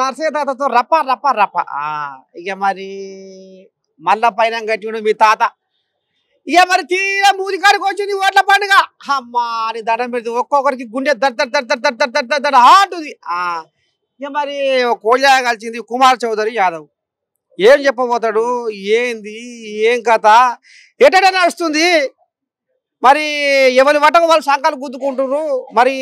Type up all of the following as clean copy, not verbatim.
నర్సే తాతతో రప్ప రప్ప రప్ప ఇక మరి మళ్ళా పైన కట్టిండు మీ తాత. ఇక మరి తీరా మూదికాడికి వచ్చింది ఓట్ల పండుగ. అమ్మా అని దండం పెడితే ఒక్కొక్కరికి గుండె దర్ హాటుంది. ఇక మరి కోళ్ళ కలిసింది కుమార్ చౌదరి యాదవ్. ఏం చెప్పబోతాడు, ఏంది ఏం కథ, ఎటట నడుస్తుంది మరి, ఎవరి వటకు వాళ్ళు సంకాలు గుద్దుకుంటున్నారు మరి,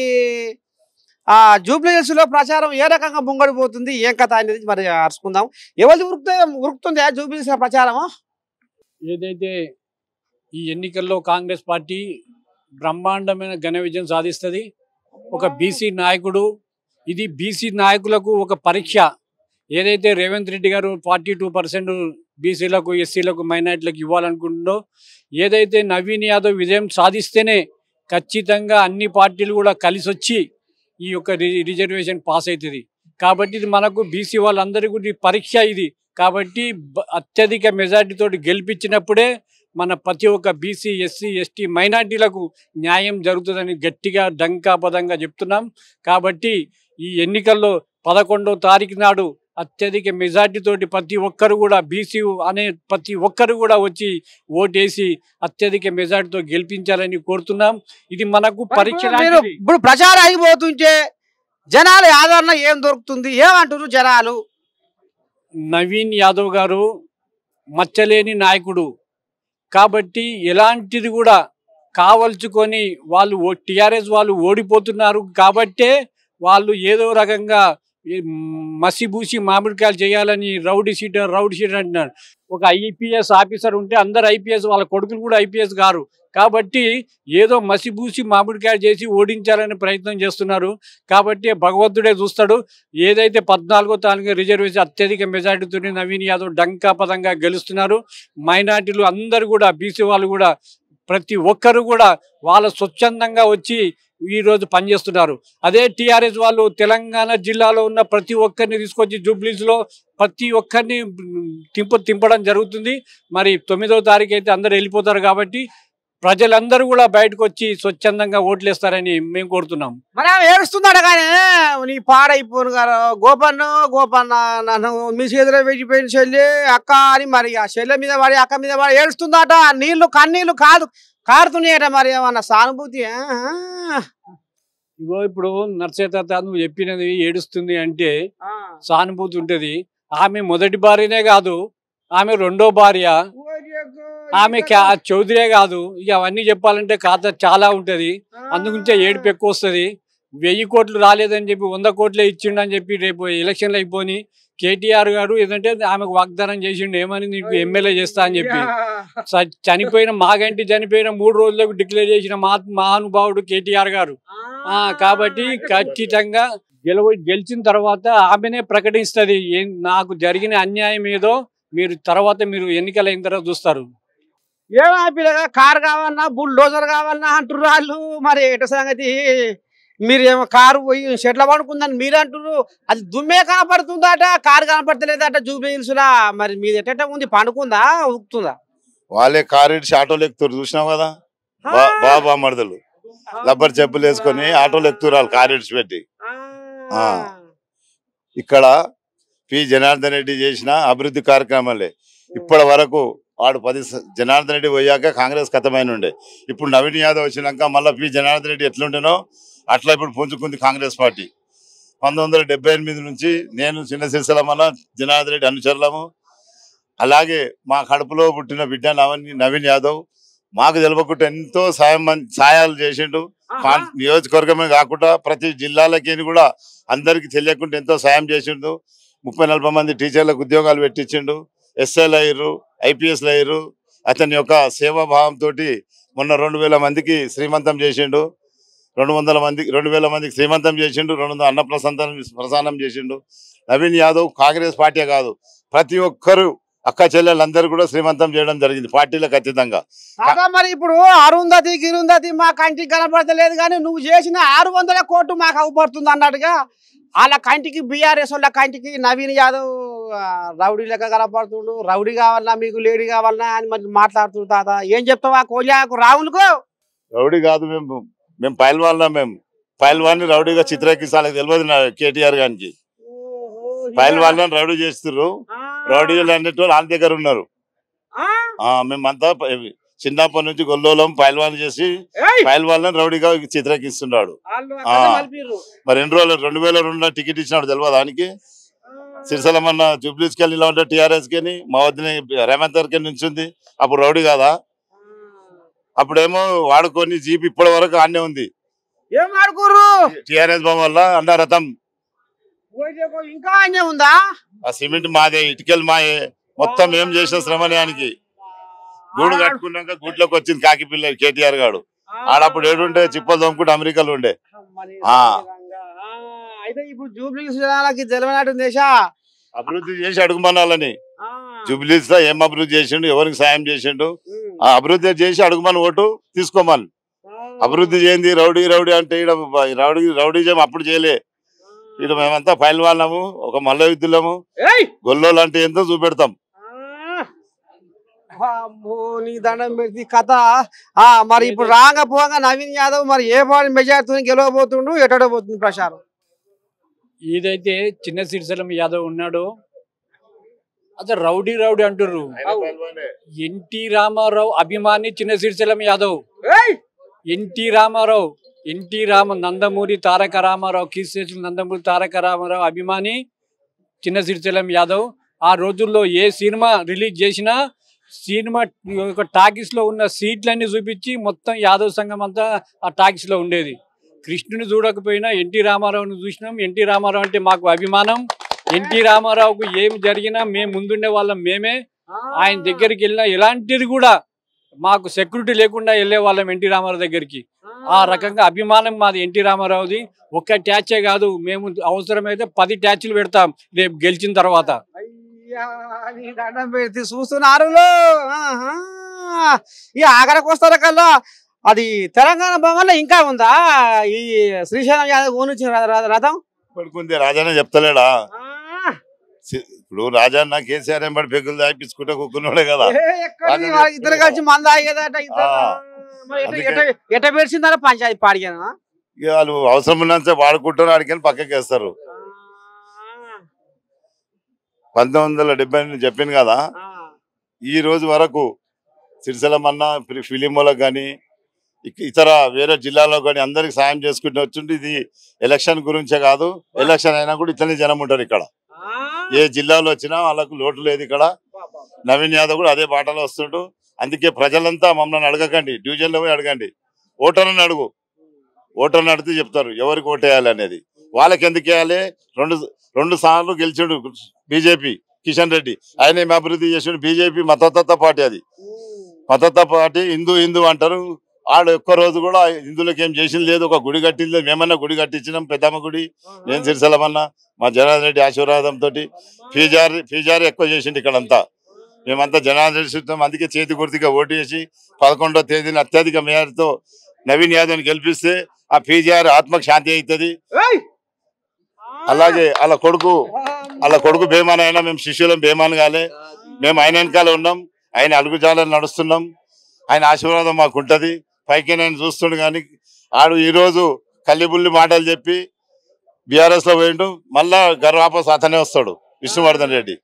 జూబ్లీహిల్స్లో ప్రచారం ఏ రకంగా ముంగడిపోతుంది, ఏం కథ అనేది మరి అరుచుకుందాం. ఎవరిది ఉరుకుతుంది జూబ్లీహిల్స్లో ప్రచారము? ఏదైతే ఈ ఎన్నికల్లో కాంగ్రెస్ పార్టీ బ్రహ్మాండమైన ఘన విజయం సాధిస్తుంది. ఒక బీసీ నాయకుడు, ఇది బీసీ నాయకులకు ఒక పరీక్ష. ఏదైతే రేవంత్ రెడ్డి గారు 42% బీసీలకు, ఎస్సీలకు, మైనార్టీలకు ఇవ్వాలనుకుంటుందో, ఏదైతే నవీన్ యాదవ్ విజయం సాధిస్తేనే ఖచ్చితంగా అన్ని పార్టీలు కూడా కలిసి వచ్చి ఈ యొక్క రిజర్వేషన్ పాస్ అవుతుంది. కాబట్టి ఇది మనకు బీసీ వాళ్ళందరికీ కూడా పరీక్ష ఇది. కాబట్టి అత్యధిక మెజార్టీతో గెలిపించినప్పుడే మన ప్రతి ఒక్క బీసీ, ఎస్సీ, ఎస్టీ, మైనార్టీలకు న్యాయం జరుగుతుందని గట్టిగా డంకాపదంగా చెప్తున్నాం. కాబట్టి ఈ ఎన్నికల్లో 11వ తారీఖు నాడు అత్యధిక మెజార్టీతోటి ప్రతి ఒక్కరు కూడా బీసీ అనే ప్రతి ఒక్కరు కూడా వచ్చి ఓటేసి అత్యధిక మెజార్టీతో గెలిపించాలని కోరుతున్నాం. ఇది మనకు పరీక్ష. ఇప్పుడు ప్రచారం అయిపోతుంటే జనాల ఆదరణ ఏం దొరుకుతుంది, ఏమంటారు జనాలు? నవీన్ యాదవ్ గారు మచ్చలేని నాయకుడు కాబట్టి ఎలాంటిది కూడా కావల్చుకొని వాళ్ళు టీఆర్ఎస్ వాళ్ళు ఓడిపోతున్నారు కాబట్టే వాళ్ళు ఏదో రకంగా మసిబూసి మామిడికాయలు చేయాలని రౌడీ షీట్ అంటున్నారు. ఒక ఐపీఎస్ ఆఫీసర్ ఉంటే అందరు ఐపీఎస్, వాళ్ళ కొడుకులు కూడా ఐపీఎస్ గారు. కాబట్టి ఏదో మసిబూసి మామిడికాయలు చేసి ఓడించాలని ప్రయత్నం చేస్తున్నారు. కాబట్టి భగవంతుడే చూస్తాడు. ఏదైతే 14వ తారీఖు రిజర్వేషన్ అత్యధిక మెజార్టీతో నవీన్ యాదవ్ డంకాపదంగా గెలుస్తున్నారు. మైనార్టీలు అందరూ కూడా, బీసీ వాళ్ళు కూడా ప్రతి ఒక్కరు కూడా వాళ్ళ స్వచ్ఛందంగా వచ్చి ఈరోజు పనిచేస్తున్నారు. అదే టీఆర్ఎస్ వాళ్ళు తెలంగాణ జిల్లాలో ఉన్న ప్రతి ఒక్కరిని తీసుకొచ్చి జూబ్లీస్లో ప్రతి ఒక్కరిని తింపడం జరుగుతుంది. మరి 9వ తారీఖు అయితే అందరూ వెళ్ళిపోతారు. కాబట్టి ప్రజలందరూ కూడా బయటకు వచ్చి స్వచ్ఛందంగా ఓట్లేస్తారని మేము కోరుతున్నాం. మరి ఏడుస్తున్నాడు కానీ నీ పాడైపోను గారు గోపన్న నన్ను మీ చేతిలో వెళ్ళిపోయిన చెల్లి అక్క అని, మరి ఆ చెల్లె మీద పడి అక్క మీద పడి ఏడుస్తుందట. నీళ్లు కన్నీళ్లు కాదు కారుతున్నాయట. మరి ఏమన్నా సానుభూతి? ఇగో ఇప్పుడు నర్సేత నువ్వు చెప్పినది ఏడుస్తుంది అంటే సానుభూతి ఉంటుంది. ఆమె మొదటి భార్యనే కాదు, ఆమె రెండో భార్య, ఆమె చౌదరే కాదు. ఇక అవన్నీ చెప్పాలంటే ఖాతా చాలా ఉంటుంది. అందుగురించే ఏడుపు ఎక్కువ వస్తుంది. 1000 కోట్లు రాలేదని చెప్పి 100 కోట్లే ఇచ్చిండని చెప్పి రేపు ఎలక్షన్లు అయిపోయి కేటీఆర్ గారు ఏదంటే ఆమెకు వాగ్దానం చేసిండు, ఏమని నీకు ఎమ్మెల్యే చేస్తా అని చెప్పి. చనిపోయిన మాగంటి చనిపోయిన 3 రోజులకు డిక్లేర్ చేసిన మహానుభావుడు కేటీఆర్ గారు. కాబట్టి ఖచ్చితంగా గెలిచిన తర్వాత ఆమెనే ప్రకటిస్తుంది నాకు జరిగిన అన్యాయం ఏదో. మీరు ఎన్నికలైన తర్వాత చూస్తారు. ఏమైపోయినా కారు కావాలన్నా బుల్డోజర్ కావాలన్నా అంటున్నారు వాళ్ళు. మరి ఎట సంగతి? మీరేమో కారు పోయి షెడ్ల పడుకుందని మీరు అంటున్నారు. అది దుమ్మే కనపడుతుందట, కారు కనపడతలేదట జూబ్లీహిల్స్లా. మరి మీది ఎట్ట ఉంది, పండుకుందా ఉక్కుతుందా? వాళ్ళే కారు ఇడిచి ఆటోలు ఎక్కుతారు, చూసినావు కదా. బాబా మరదలు రబ్బర్ చెప్పులు వేసుకొని ఆటోలు ఎక్కుతారు కారు ఇడిచి పెట్టి. ఇక్కడ పి జనార్దన్ రెడ్డి చేసిన అభివృద్ధి కార్యక్రమాలే ఇప్పటి వరకు. వాడు జనార్దన్ రెడ్డి పోయాక కాంగ్రెస్ ఖతమైన ఉండే. ఇప్పుడు నవీన్ యాదవ్ వచ్చినాక మళ్ళీ పి జనార్దన్ రెడ్డి ఎట్లుంటేనో అట్లా ఇప్పుడు పుంజుకుంది కాంగ్రెస్ పార్టీ. 1978 నుంచి నేను చిన్న సిరిసిల్ల మన జనార్దన్ రెడ్డి అనుచరులము. అలాగే మా కడుపులో పుట్టిన బిడ్డ నవీన్ యాదవ్ మాకు తెలవకుండా ఎంతో సాయాలు చేసిండు. నియోజకవర్గమే కాకుండా ప్రతి జిల్లాలకి కూడా అందరికి తెలియకుండా ఎంతో సాయం చేసిండు. 30-40 మంది టీచర్లకు ఉద్యోగాలు పెట్టించిండు. ఎస్ఐలు అయ్యారు, ఐపీఎస్లు అయ్యారు. అతని యొక్క సేవాభావంతో మొన్న 2000 మందికి శ్రీమంతం చేసిండు. 2000 మందికి శ్రీమంతం చేసిండు. 200 అన్న ప్రసాదం చేసిండు. నవీన్ యాదవ్ కాంగ్రెస్ పార్టీ కాదు, ప్రతి ఒక్కరు అక్క చెల్లెళ్ళందరూ కూడా శ్రీమంతం చేయడం జరిగింది పార్టీలకు అతీతంగా. మరి ఇప్పుడు అరుంధతి మా కంటికి కనపడతలేదు కానీ నువ్వు చేసిన 600 కోట్లు మాకు అవపడుతుంది అన్నట్టుగా వాళ్ళ కంటికి, బీఆర్ఎస్ వాళ్ళ కంటికి నవీన్ యాదవ్ రౌడీ లెక్క కనపడుతుండు. రౌడీ కావాలన్నా మీకు లేడీ కావాలన్నా అని మరి మాట్లాడుతుంది. తాత ఏం చెప్తావా కోలియాకు రాహుల్కు? రౌడీ కాదు, మేము పైల్వాన్ రౌడీగా చిత్రకిస్తాలకు తెలియదు కేటీఆర్ గారికి. పైల వాళ్ళని రౌడీ చేస్తున్నారు. రౌడీలు అన్నట్టు వాళ్ళ దగ్గర ఉన్నారు. మేమంతా చిన్నప్పటి నుంచి గొల్లోలం పైల్వాన్ చేసి పైల్వాన్ రౌడీగా చిత్రకిస్తున్నాడు. మరి 2002 టికెట్ ఇచ్చినాడు తెలియదు దానికి. సిరిసిల్ల మొన్న జూబ్లీస్కి వెళ్ళి ఉంటే టీఆర్ఎస్ కి మా వద్దని రేవంత్ రెడ్డి నుంచింది. అప్పుడు రౌడీ కాదా? అప్పుడేమో వాడుకొని జీప్ ఇప్పటి వరకు ఆడనే ఉంది. టీఆర్ఎస్ బొమ్మ వల్ల అండారథం ఇంకా ఉందా? ఆ సిమెంట్ మాదే, ఇటుకలు మాయే, మొత్తం ఏం చేసిన శ్రమణయానికి. గూడు కట్టుకున్నాక గూట్లోకి వచ్చింది కాకి పిల్ల కేటీఆర్ గాడు. ఆడప్పుడు ఏడుంటే చిప్పలు తోముకుంటే అమెరికాలో ఉండే. అయితే ఇప్పుడు జూబ్లీస్ జనాలకి తెలియనట్టు దేశా అభివృద్ధి చేసి అడుగుమనాలని. జూబ్లీస్ లో ఏం అభివృద్ధి చేసిండు, ఎవరికి సాయం చేసిండు, ఆ అభివృద్ధి చేసి అడుగుమని ఓటు తీసుకోమని. అభివృద్ధి చేయండి రౌడీ రౌడీ అంటే రౌడీజం అప్పుడు చేయలే. ఇక్కడ మేమంతా ఫైల్ వాళ్ళము, ఒక మల్ల యుద్ధులము, గొల్లోలు అంటే ఎంతో చూపెడతాం. నీ దండం పెట్టి కథ. మరి ఇప్పుడు రాగా పోగా నవీన్ యాదవ్ మరి ఏ పార్టీ మెజార్టీతో గెలవబోతుండు, ఎటడబోతుంది ప్రచారం? ఏదైతే చిన్న సిరిసిల్ల యాదవ్ ఉన్నాడో అదే రౌడీ రౌడీ అంటుర్రు. ఎన్టీ రామారావు అభిమాని చిన్న సిరిసిల్ల యాదవ్. ఎన్టీ నందమూరి తారక రామారావు, కీర్తి నందమూరి తారక రామారావు అభిమాని చిన్న సిరిసిల్ల యాదవ్. ఆ రోజుల్లో ఏ సినిమా రిలీజ్ చేసినా సినిమా టాకీస్ లో ఉన్న సీట్లన్నీ చూపించి మొత్తం యాదవ్ సంఘం అంతా ఆ టాకీస్ లో ఉండేది. కృష్ణుని చూడకపోయినా ఎన్టీ రామారావుని చూసినాం. ఎన్టీ రామారావు అంటే మాకు అభిమానం. ఎన్టీ రామారావుకు ఏమి జరిగినా మేము ముందుండే వాళ్ళం మేమే. ఆయన దగ్గరికి వెళ్ళినా ఎలాంటిది కూడా మాకు సెక్యూరిటీ లేకుండా వెళ్ళే వాళ్ళం ఎన్టీ రామారావు దగ్గరికి. ఆ రకంగా అభిమానం మాది ఎన్టీ రామారావుది. ఒక్క ట్యాచే కాదు, మేము అవసరమైతే 10 ట్యాచ్లు పెడతాం రేపు గెలిచిన తర్వాత. దండం పెడితే చూస్తున్నారు. ఈ ఆఖరికి వస్తారా కల్లా అది తెలంగాణ భవన్లో ఇంకా ఉందా ఈ శ్రీశైలం యాదవ్ ఊనిచ్చిన రథం? పడుకుంది రాజన్న చెప్తలేడా? ఇప్పుడు రాజన్న కేసీఆర్ ఎంబడి పెగులు దాపించుకుంటే కుక్కున్నాడే కదా. ఇద్దరు కలిసి మంద ఆగేదట. ఎట పెడిచిందరా పంచాయతీ పాడిగాను. వాళ్ళు అవసరం ఉన్నంత వాడుకుంటారు, ఆడికెళ్ళి పక్కకి వేస్తారు. 1970 చెప్పింది కదా. ఈ రోజు వరకు సిరిసిల్ల మన్న ఫిలింలకు కానీ ఇతర వేరే జిల్లాలో కానీ అందరికి సాయం చేసుకుంటూ వచ్చింది. ఇది ఎలక్షన్ గురించే కాదు, ఎలక్షన్ అయినా కూడా ఇట్లనే జనం ఉంటారు ఇక్కడ. ఏ జిల్లాలో వచ్చినా వాళ్ళకు లోటు లేదు ఇక్కడ. నవీన్ యాదవ్ కూడా అదే బాటలో వస్తుంటూ. అందుకే ప్రజలంతా మమ్మల్ని అడగకండి, డివిజన్లో పోయి అడగండి, ఓటర్ని అడుగు. ఓటర్ని అడిగితే చెప్తారు ఎవరికి ఓటేయాలి అనేది. వాళ్ళకి ఎందుకు వేయాలి? రెండు సార్లు గెలిచిండు బీజేపీ కిషన్ రెడ్డి. ఆయన ఏమి అభివృద్ధి చేసిండు? బీజేపీ మతతత్వ పార్టీ, అది మతతత్వ పార్టీ. హిందూ అంటారు. ఆడు ఒక్క రోజు కూడా హిందువులకు ఏం చేసింది లేదు. ఒక గుడి కట్టింది లేదు. మేమన్నా గుడి కట్టించినాం, పెద్దమ్మ గుడి. నేను సిరిసిల్లమన్నా మా జనార్దన్ రెడ్డి ఆశీర్వాదంతో ఫీజారీ ఎక్కువ చేసిండు ఇక్కడంతా. మేమంతా జనార్దన్ రెడ్డి చూస్తాం. అందుకే చేతి గుర్తిగా ఓటు చేసి 11వ తేదీన అత్యధిక మేయర్తో నవీన్ యాదవ్ని గెలిపిస్తే ఆ ఫీజారీ ఆత్మకు శాంతి అవుతుంది. అలాగే వాళ్ళ కొడుకు బేమాన్ అయినా మేము శిష్యులం బేమాన్ కాలే. మేము ఆయన వెనకాల ఉన్నాం, ఆయన అలుగుజాలని నడుస్తున్నాం. ఆయన ఆశీర్వాదం మాకు ఉంటుంది. పైకి నేను చూస్తుండు కానీ ఆడు ఈరోజు కల్లిబుల్లి మాటలు చెప్పి బీఆర్ఎస్ లో పోయిండు. మళ్ళా గర్వాపస్ అతనే వస్తాడు, విష్ణువర్ధన్ రెడ్డి.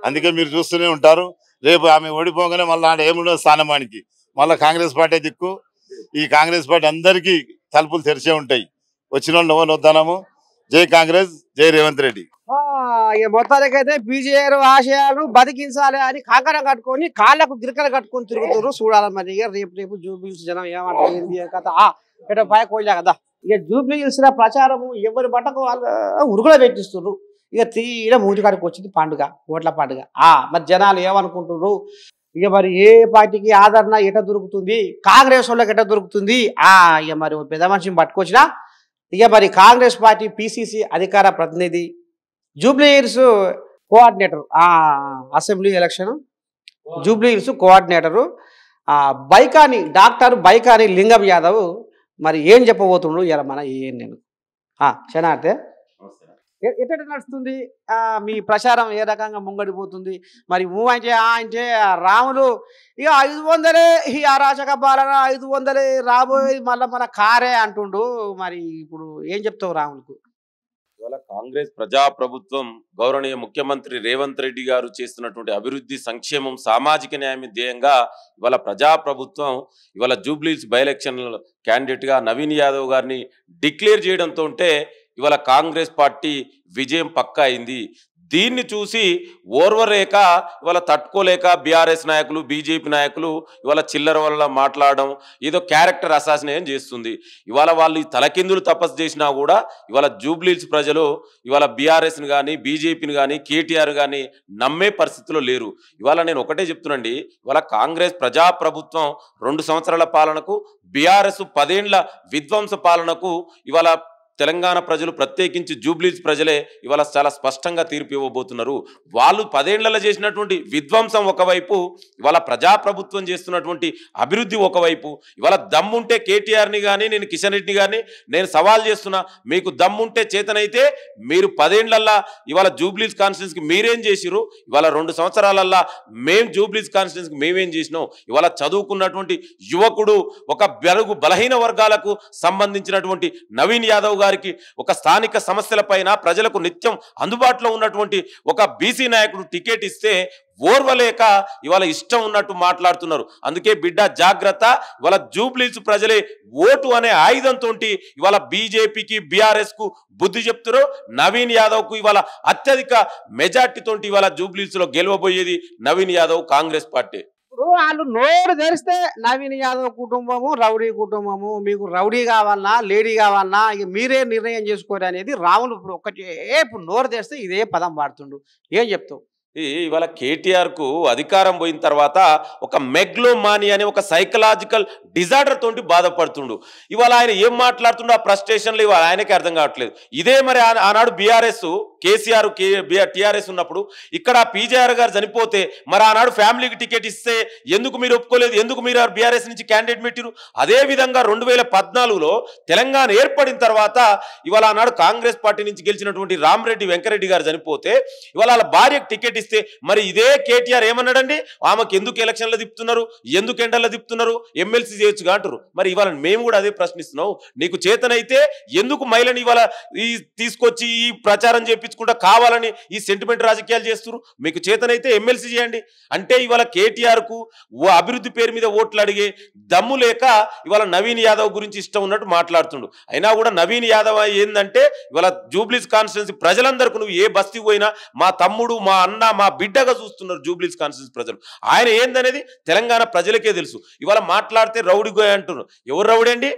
అందుకే మీరు చూస్తూనే ఉంటారు. రేపు ఆమె ఓడిపోగానే మళ్ళీ ఆడ ఏముండదు స్థానమానికి. మళ్ళీ కాంగ్రెస్ పార్టీ దిక్కు. ఈ కాంగ్రెస్ పార్టీ అందరికీ తలుపులు తెరిచే ఉంటాయి. వచ్చిన వాళ్ళు వద్దనము. జై కాంగ్రెస్, జై రేవంత్ రెడ్డి. మొత్తానికైతే బీజేపీ ఆశయాలను బతికించాలి అని కాకర కట్టుకొని కాళ్ళకు గిరికలు కట్టుకొని తిరుగుతారు. చూడాలి మరి ఇక రేపు జూబ్లీహిల్స్ జనం ఏమంటారు ఏంది కథ. ఇక్కడ పైకి పోయా కదా. ఇక జూబ్లీహిల్స్ ప్రచారము ఎవరి బట్టకు వాళ్ళు ఉరుగులో పెట్టిస్తున్నారు. ఇక తీర మూతికాడికి వచ్చింది పండుగ, ఓట్ల పండుగ. మరి జనాలు ఏమనుకుంటున్నారు? ఇక మరి ఏ పార్టీకి ఆదరణ ఎట దొరుకుతుంది, కాంగ్రెస్ వాళ్ళకి ఎట దొరుకుతుంది? ఇక మరి పెద్ద మనిషిని పట్టుకొచ్చినా ఇక మరి కాంగ్రెస్ పార్టీ పిసిసి అధికార ప్రతినిధి, Jubilee Hills coordinator, assembly election Jubilee Hills coordinator doctor Baikani లింగం యాదవ్ మరి ఏం చెప్పబోతుండ్రు ఇలా మన నేను శనార్థే ఎట్ట నడుస్తుంది మీ ప్రచారం? ఏ రకంగా ముంగడిపోతుంది? మరి అంటే రాములు ఇక 500 ఈ అరాచక పాలన 500 రాబోయేది మళ్ళీ మన కారే అంటుండు. మరి ఇప్పుడు ఏం చెప్తావు రాములకు? ఇవాళ కాంగ్రెస్ ప్రజాప్రభుత్వం గౌరవనీయ ముఖ్యమంత్రి రేవంత్ రెడ్డి గారు చేస్తున్నటువంటి అభివృద్ధి సంక్షేమం సామాజిక న్యాయం ధ్యేయంగా ఇవాళ ప్రజాప్రభుత్వం ఇవాళ జూబ్లీస్ బై ఎలక్షన్ క్యాండిడేట్గా నవీన్ యాదవ్ గారిని డిక్లేర్ చేయడంతో ఇవాళ కాంగ్రెస్ పార్టీ విజయం పక్కా అయింది. దీన్ని చూసి ఓర్వలేక ఇవాళ తట్టుకోలేక బీఆర్ఎస్ నాయకులు బీజేపీ నాయకులు ఇవాళ చిల్లర వల్ల మాట్లాడడం ఏదో క్యారెక్టర్ అసాసినేషన్ చేస్తుంది. ఇవాళ వాళ్ళు తలకిందులు తపస్సు చేసినా కూడా ఇవాళ జూబ్లీస్ ప్రజలు ఇవాళ బీఆర్ఎస్ని కానీ బీజేపీని కానీ కేటీఆర్ కానీ నమ్మే పరిస్థితిలో లేరు. ఇవాళ నేను ఒకటే చెప్తున్నాండి, ఇవాళ కాంగ్రెస్ ప్రజాప్రభుత్వం 2 సంవత్సరాల పాలనకు బీఆర్ఎస్ 10 ఏళ్ల విధ్వంస పాలనకు ఇవాళ తెలంగాణ ప్రజలు ప్రత్యేకించి జూబ్లీస్ ప్రజలే ఇవాళ చాలా స్పష్టంగా తీర్పు ఇవ్వబోతున్నారు. వాళ్ళు 10 ఏళ్లలో చేసినటువంటి విధ్వంసం ఒకవైపు, ఇవాళ ప్రజాప్రభుత్వం చేస్తున్నటువంటి అభివృద్ధి ఒకవైపు. ఇవాళ దమ్ముంటే కేటీఆర్ని కానీ నేను కిషన్ రెడ్డిని కానీ నేను సవాల్ చేస్తున్నా, మీకు దమ్ముంటే చేతనైతే మీరు 10 ఏళ్లల్లా ఇవాళ జూబ్లీస్ కాన్స్టిట్యున్సీకి మీరేం చేసిరు, ఇవాళ 2 సంవత్సరాలల్లా మేము జూబ్లీస్ కాన్స్టిట్యున్సీకి మేమేం చేసినాం. ఇవాళ చదువుకున్నటువంటి యువకుడు ఒక బలహీన వర్గాలకు సంబంధించినటువంటి నవీన్ యాదవ్ గారికి ఒక స్థానిక సమస్యలపైన ప్రజలకు నిత్యం అందుబాటులో ఉన్నటువంటి ఒక బీసీ నాయకుడు టికెట్ ఇస్తే ఓర్వలేక ఇవాళ ఇష్టం ఉన్నట్టు మాట్లాడుతున్నారు. అందుకే బిడ్డ జాగ్రత్త, ఇవాళ జూబ్లీస్ ప్రజలే ఓటు అనే ఆయుధంతో ఇవాళ బీజేపీకి బీఆర్ఎస్ కు బుద్ధి చెప్తారు. నవీన్ యాదవ్ కు ఇవాళ అత్యధిక మెజార్టీతో ఇవాళ జూబ్లీస్ లో గెలవబోయేది నవీన్ యాదవ్ కాంగ్రెస్ పార్టీ. ఇప్పుడు వాళ్ళు నోరు తెరిస్తే నవీన్ యాదవ్ కుటుంబము రౌడీ కుటుంబము, మీకు రౌడీ కావాలన్నా లేడీ కావాలన్నా ఇక మీరే నిర్ణయం చేసుకోరు అనేది రాములు ఇప్పుడు ఇప్పుడు నోరు తెరిస్తే ఇదే పదం వాడుతుండు. ఏం చెప్తావు? ఇవాళ కేటీఆర్ కు అధికారం పోయిన తర్వాత ఒక మెగ్లోమాని అనే ఒక సైకలాజికల్ డిజార్డర్ తోటి బాధపడుతుండు. ఇవాళ ఆయన ఏం మాట్లాడుతుండో ఆ ఫ్రస్ట్రేషన్లో ఇవాళ ఆయనకే అర్థం కావట్లేదు. ఇదే మరి ఆనాడు బీఆర్ఎస్ కేసీఆర్ టీఆర్ఎస్ ఉన్నప్పుడు ఇక్కడ పీజేఆర్ గారు చనిపోతే మరి ఆనాడు ఫ్యామిలీకి టికెట్ ఇస్తే ఎందుకు మీరు ఒప్పుకోలేదు, ఎందుకు మీరు బీఆర్ఎస్ నుంచి క్యాండిడేట్ పెట్టిరు? అదే విధంగా 2014లో తెలంగాణ ఏర్పడిన తర్వాత ఇవాళ ఆనాడు కాంగ్రెస్ పార్టీ నుంచి గెలిచినటువంటి రామరెడ్డి వెంకరెడ్డి గారు చనిపోతే ఇవాళ వాళ్ళ భార్యకు టికెట్ ఇస్తే మరి ఇదే కేటీఆర్ ఏమన్నాడండి, ఆమెకు ఎందుకు ఎలక్షన్లో తిప్పుతున్నారు, ఎందుకు ఎండల్లో తిప్పుతున్నారు, ఎమ్మెల్సీ చేయొచ్చుగా అంటారు. మరి ఇవాళ మేము కూడా అదే ప్రశ్నిస్తున్నాం. నీకు చేతనైతే ఎందుకు మహిళని ఇవాళ ఈ తీసుకొచ్చి ఈ ప్రచారం చేయించుకుంటా కావాలని ఈ సెంటిమెంట్ రాజకీయాలు చేస్తున్నారు? మీకు చేతనైతే ఎమ్మెల్సీ చేయండి. అంటే ఇవాళ కేటీఆర్ కు అభివృద్ధి పేరు మీద ఓట్లు అడిగే దమ్ము లేక ఇవాళ నవీన్ యాదవ్ గురించి ఇష్టం ఉన్నట్టు మాట్లాడుతుండు. అయినా కూడా నవీన్ యాదవ్ ఏందంటే ఇవాళ జూబ్లీస్ కాన్స్టిట్యున్సీ ప్రజలందరికీ నువ్వు ఏ బస్తీ పోయినా మా తమ్ముడు మా అన్న మా బిడ్డగా చూస్తున్నారు జూబ్లీస్ కాన్స్టిట్యున్సీ ప్రజలు. ఆయన ఏందనేది తెలంగాణ ప్రజలకే తెలుసు. ఇవాళ మాట్లాడితే రౌడీ గోయ్ అంటున్నారు. ఎవరు రౌడీ అండి?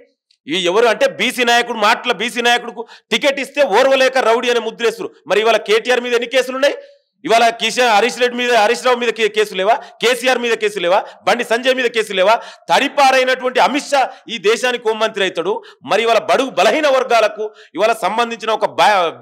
ఎవరు అంటే బీసీ నాయకుడు బీసీ నాయకుడుకు టికెట్ ఇస్తే ఓర్వలేక రౌడీ అనే ముద్రేస్తారు. మరి ఇవాళ కేటీఆర్ మీద ఎన్ని కేసులు ఉన్నాయి? ఇవాళ హరీష్ రావు మీద కేసు లేవా? కేసీఆర్ మీద కేసు లేవా? బండి సంజయ్ మీద కేసు లేవా? తడిపారైనటువంటి అమిత్ షా ఈ దేశానికి హోంమంత్రి అవుతాడు. మరి ఇవాళ బడుగు బలహీన వర్గాలకు ఇవాళ సంబంధించిన ఒక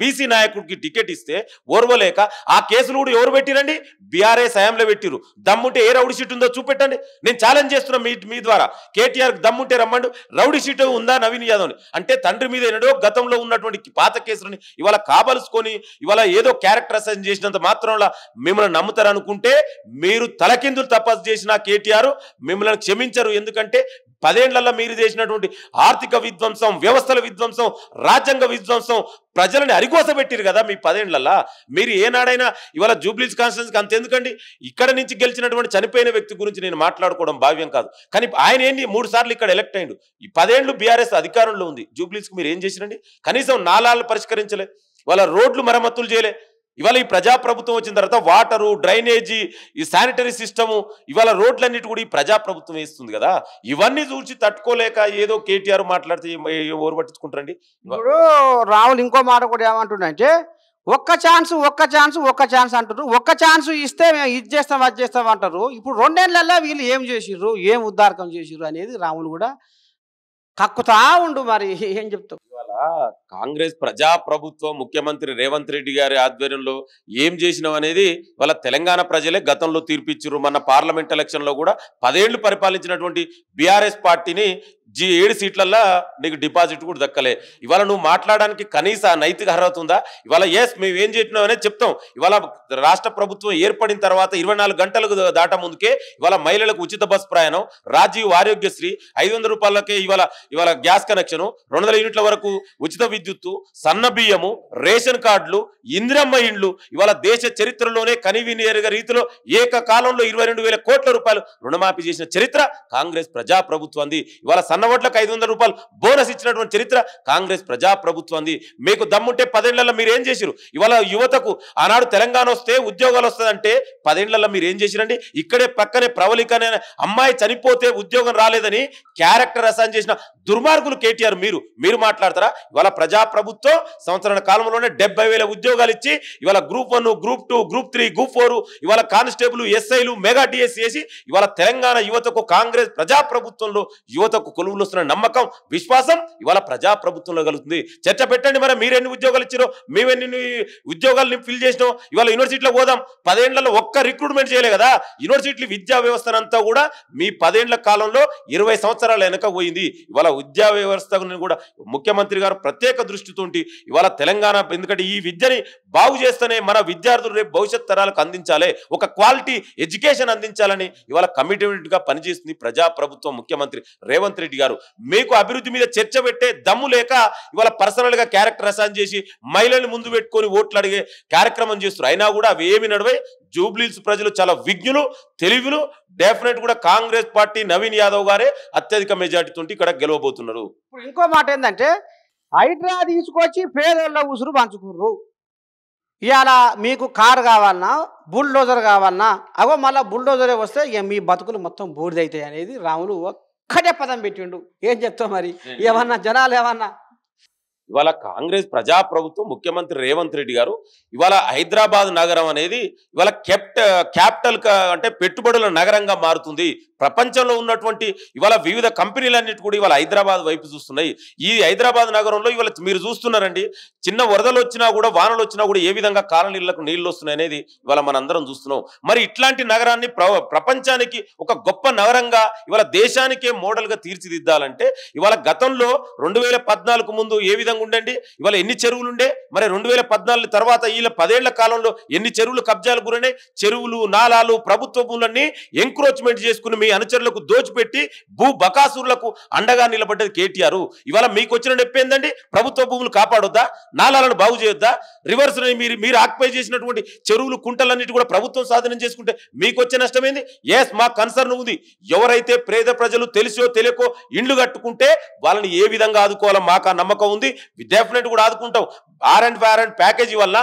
బీసీ నాయకుడికి టికెట్ ఇస్తే ఓర్వలేక ఆ కేసులు కూడా ఎవరు పెట్టిరండి? బీఆర్ఎస్ హయాంలో పెట్టిరు. దమ్ముంటే ఏ రౌడీ షీట్ ఉందో చూపెట్టండి. నేను ఛాలెంజ్ చేస్తున్నా మీ ద్వారా, కేటీఆర్ దమ్ముంటే రమ్మండు. రౌడీ షీట్ ఉందా నవీన్ యాదవ్ని? అంటే తండ్రి మీద ఎన్నడో గతంలో ఉన్నటువంటి పాత కేసులని ఇవాళ కాబలుసుకొని ఇవాళ ఏదో క్యారెక్టర్ అసైన్ చేసినంత మాత్రం మిమ్మల్ని నమ్ముతారనుకుంటే మీరు తలకిందులు తపస్సు చేసిన కేటీఆర్ మిమ్మల్ని క్షమించరు. ఎందుకంటే 10 ఏళ్లలో మీరు చేసినటువంటి ఆర్థిక విధ్వంసం, వ్యవస్థల విధ్వంసం, రాజ్యాంగ విధ్వంసం ప్రజలని అరిగోసబెట్టిరు కదా మీ 10 ఏళ్లలో. మీరు ఏనాడైనా ఇవాళ జూబ్లీస్ కాన్స్టిట్యున్సీకి అంతెందుకండి, ఇక్కడ నుంచి గెలిచినటువంటి చనిపోయిన వ్యక్తి గురించి నేను మాట్లాడుకోవడం భావ్యం కాదు. కానీ ఆయన ఏంటి 3 సార్లు ఇక్కడ ఎలక్ట్ అయ్యిండు. ఈ 10 ఏళ్ళు బీఆర్ఎస్ అధికారంలో ఉంది. జూబ్లీస్కి మీరు ఏం చేసిరండి? కనీసం నాలాలు పరిష్కరించలే, వాళ్ళ రోడ్లు మరమ్మతులు చేయలే. ఇవాళ ఈ ప్రజాప్రభుత్వం వచ్చిన తర్వాత వాటరు, డ్రైనేజీ, ఈ శానిటరీ సిస్టము, ఇవాళ రోడ్లన్నిటి కూడా ఈ ప్రజాప్రభుత్వం వేస్తుంది కదా. ఇవన్నీ చూసి తట్టుకోలేక ఏదో కేటీఆర్ మాట్లాడితే ఎవరు పట్టించుకుంటారండి? ఇప్పుడు రాహుల్ ఇంకో మాట కూడా ఏమంటుండంటే ఒక్క ఛాన్స్ అంటారు. ఒక్క ఛాన్స్ ఇస్తే మేము ఇది చేస్తాం అది చేస్తాం అంటారు. ఇప్పుడు 2 ఏళ్లలో వీళ్ళు ఏం చేసిర్రు, ఏం ఉద్దారకం చేసిర్రు అనేది రాహుల్ కూడా కక్కుతా ఉండు. మరి ఏం చెప్తావు? ఇవాళ కాంగ్రెస్ ప్రజాప్రభుత్వం ముఖ్యమంత్రి రేవంత్ రెడ్డి గారి ఆధ్వర్యంలో ఏం చేసినాం అనేది వాళ్ళ తెలంగాణ ప్రజలే గతంలో తీర్పిచ్చిర్రు. మన పార్లమెంట్ ఎలక్షన్ లో కూడా 10 ఏళ్లు పరిపాలించినటువంటి బీఆర్ఎస్ పార్టీని 7 సీట్లల్లో నీకు డిపాజిట్ కూడా దక్కలే. ఇవాళ నువ్వు మాట్లాడడానికి కనీస నైతిక అర్హత ఉందా? ఇవాళ మేము ఏం చేసినాం అనేది చెప్తాం. ఇవాళ రాష్ట్ర ప్రభుత్వం ఏర్పడిన తర్వాత 24 గంటలకు దాట ముందుకే ఇవాళ మహిళలకు ఉచిత బస్ ప్రయాణం, రాజీవ్ ఆరోగ్యశ్రీ, 500 రూపాయలకే ఇవాళ గ్యాస్ కనెక్షన్, 200 యూనిట్ల వరకు ఉచిత విద్యుత్తు, సన్న బియ్యము, రేషన్ కార్డులు, ఇందిరమ్మ ఇండ్లు, ఇవాళ దేశ చరిత్రలోనే కనివినియరుగా రీతిలో ఏకకాలంలో 22,000 కోట్ల రూపాయలు రుణమాఫీ చేసిన చరిత్ర కాంగ్రెస్ ప్రజాప్రభుత్వంది. ఇవాళ సన్నవడ్లకు 500 రూపాయలు బోనస్ ఇచ్చినటువంటి చరిత్ర కాంగ్రెస్ ప్రజాప్రభుత్వంది. మీకు దమ్ముంటే 10 ఏళ్లలో మీరు ఏం చేసిరు? ఇవాళ యువతకు ఆనాడు తెలంగాణ వస్తే ఉద్యోగాలు వస్తుందంటే 10 ఏళ్లలో మీరు ఏం చేసిరండి? ఇక్కడే పక్కనే ప్రవళిక అనే అమ్మాయి చనిపోతే ఉద్యోగం రాలేదని క్యారెక్టర్ అసైన్ చేసిన దుర్మార్గులు కేటీఆర్. మీరు మాట్లాడతారా? ఇవాళ ప్రజాప్రభుత్వం సంవత్సరాల కాలంలోనే 70,000 ఉద్యోగాలు ఇచ్చి ఇవాళ గ్రూప్ 1, గ్రూప్ 2, గ్రూప్ 3, గ్రూప్ 4, ఇవాళ కానిస్టేబుల్, ఎస్ఐలు, మెగా డిఎస్ చేసి ఇవాళ తెలంగాణ యువతకు కాంగ్రెస్ ప్రజాప్రభుత్వంలో యువతకు కొలువులు వస్తున్న నమ్మకం, విశ్వాసం ఇవాళ ప్రజాప్రభుత్వంలో కలుగుతుంది. చర్చ పెట్టండి. మరి మీరెన్ని ఉద్యోగాలు ఇచ్చారో, మేమెన్ని ఉద్యోగాలు ఫిల్ చేసినాం. ఇవాళ యూనివర్సిటీలో పోదాం. 10 ఏళ్లలో ఒక్క రిక్రూట్మెంట్ చేయలే కదా. యూనివర్సిటీ విద్యా వ్యవస్థనంతా కూడా మీ 10 ఏళ్ల కాలంలో 20 సంవత్సరాల వెనక పోయింది. ఇవాళ విద్యా వ్యవస్థను కూడా ముఖ్యమంత్రి గారు ప్రత్యేక దృష్టితోటి ఇవాళ తెలంగాణ, ఎందుకంటే ఈ విద్యని బాగు చేస్తేనే మన విద్యార్థులు రేపు భవిష్యత్ తరాలకు అందించాలి, ఒక క్వాలిటీ ఎడ్యుకేషన్ అందించాలని ఇవాళ కమిట్మెంట్ గా పనిచేస్తుంది ప్రజాప్రభుత్వం ముఖ్యమంత్రి రేవంత్ రెడ్డి గారు. మీకు అభివృద్ధి మీద చర్చ పెట్టే దమ్ము లేక ఇవాళ పర్సనల్ గా క్యారెక్టర్ అసైన్ చేసి మహిళల్ని ముందు పెట్టుకొని ఓట్లు అడిగే కార్యక్రమం చేస్తారు. అయినా కూడా అవి ఏమి నడవై. జూబ్లీహిల్స్ ప్రజలు చాలా విజ్ఞులు, తెలివిలు. డెఫినెట్ కూడా కాంగ్రెస్ పార్టీ నవీన్ యాదవ్ గారే అత్యధిక మెజార్టీతో ఇక్కడ గెలవబోతున్నారు. ఇప్పుడు ఇంకో మాట ఏంటంటే, హైడ్రా తీసుకొచ్చి పేదోళ్ళ ఉసురు పంచుకుర్రు. ఇవాళ మీకు కారు కావాలన్నా, బుల్డోజర్ కావాలన్నా, అగో మళ్ళీ బుల్డోజరే వస్తే ఇక మీ బతుకులు మొత్తం బూడిదవుతాయి అనేది రాములు ఒక్కటే పదం పెట్టిండు. ఏం చెప్తావు మరి? ఏమన్నా జనాలు ఏమన్నా? ఇవాళ కాంగ్రెస్ ప్రజాప్రభుత్వం ముఖ్యమంత్రి రేవంత్ రెడ్డి గారు ఇవాళ హైదరాబాద్ నగరం అనేది ఇవాళ క్యాపిటల్ అంటే పెట్టుబడుల నగరంగా మారుతుంది. ప్రపంచంలో ఉన్నటువంటి ఇవాళ వివిధ కంపెనీలన్నిటి కూడా ఇవాళ హైదరాబాద్ వైపు చూస్తున్నాయి. ఈ హైదరాబాద్ నగరంలో ఇవాళ మీరు చూస్తున్నారండి, చిన్న వరదలు వచ్చినా కూడా, వానలు వచ్చినా కూడా ఏ విధంగా కాలనీళ్లకు నీళ్లు వస్తున్నాయి అనేది ఇవాళ మనందరం చూస్తున్నాం. మరి ఇట్లాంటి నగరాన్ని ప్రపంచానికి ఒక గొప్ప నగరంగా ఇవాళ దేశానికే మోడల్ గా తీర్చిదిద్దాలంటే ఇవాళ గతంలో 2014 ముందు ఏ విధంగా ఉండండి, ఇవాళ ఎన్ని చెరువులు ఉండే, మరి 2014 తర్వాత వీళ్ళ 10 ఏళ్ల కాలంలో ఎన్ని చెరువులు కబ్జాలు గురైనాయి? చెరువులు, నాలాలు, ప్రభుత్వ భూములన్నీ ఎంక్రోచ్మెంట్ చేసుకుని మీ అనుచరులకు దోచిపెట్టి భూ బకాసురులకు అండగా నిలబడ్డది కేటీఆర్. ఇవాళ మీకు వచ్చిన నొప్పి ఏందండి? ప్రభుత్వ భూములు కాపాడొద్దా? నాలాలను బాగు చేయొద్దా? రివర్స్ మీరు ఆక్యుపై చేసినటువంటి చెరువులు, కుంటలన్నిటి కూడా ప్రభుత్వం స్వాధీనం చేసుకుంటే మీకు వచ్చే నష్టం ఏంది? ఎస్, మా కన్సర్న్ ఉంది. ఎవరైతే పేద ప్రజలు తెలిసో తెలియకో ఇండ్లు కట్టుకుంటే వాళ్ళని ఏ విధంగా ఆదుకోవాలో మాకు ఆ నమ్మకం ఉంది. డెఫినెట్ కూడా ఆదుకుంటాం. R&R ప్యాకేజీ వల్ల,